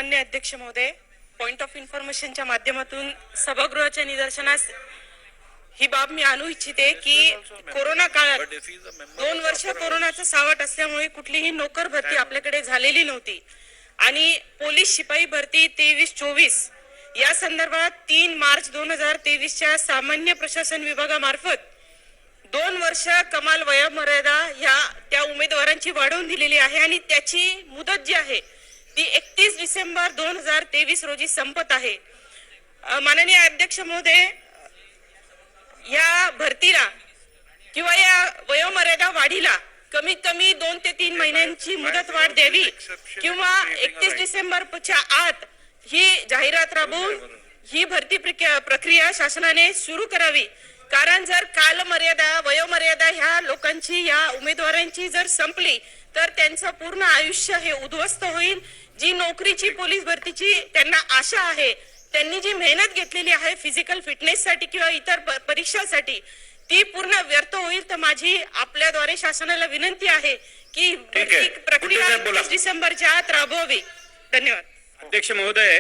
माननीय अध्यक्ष महोदय, पॉइंट ऑफ इन्फॉर्मेशनच्या माध्यमातून सभागृहाच्या निदर्शनास ही बाब मी आणू इच्छिते की कोरोना काळात 2 वर्ष कोरोनाचं सावट असल्यामुळे कुठलीही नोकर भरती आपल्याकडे झालेली नव्हती आणि पोलीस शिपाई भरती 23-24 या संदर्भात 3 मार्च 2023च्या सामान्य प्रशासन विभागामार्फत 2 वर्ष कमाल वयोमर्यादा या त्या उमेदवारांची वाढवून दिलेली आहे आणि त्याची मुदत जी आहे ती 31 डिसेंबर 2023 रोजी संपत आहे। माननीय अध्यक्ष महोदय, या भरतीला किंवा या वयोमर्यादा वाढीला कमीत कमी 2 ते 3 महिन्यांची मुदत वाढ द्यावी किंवा 31 डिसेंबरच्या आत ही जाहिरात राबवून ही भरती प्रक्रिया शासनाने सुरू करावी। कारण जर कालमर्यादा वयोमर्यादा ह्या लोकांची या उमेदवारांची जर संपली तर त्यांचं पूर्ण आयुष्य हे उद्ध्वस्त होईल। जी नोकरीची पोलीस भरतीची त्यांना आशा आहे, त्यांनी जी मेहनत घेतलेली आहे फिजिकल फिटनेस साठी किंवा इतर परीक्षांसाठी ती पूर्ण व्यर्थ होईल। तर माझी आपल्याद्वारे शासनाला विनंती आहे की प्रक्रिया 31 डिसेंबरच्या आत राबवावी। धन्यवाद। अध्यक्ष महोदय,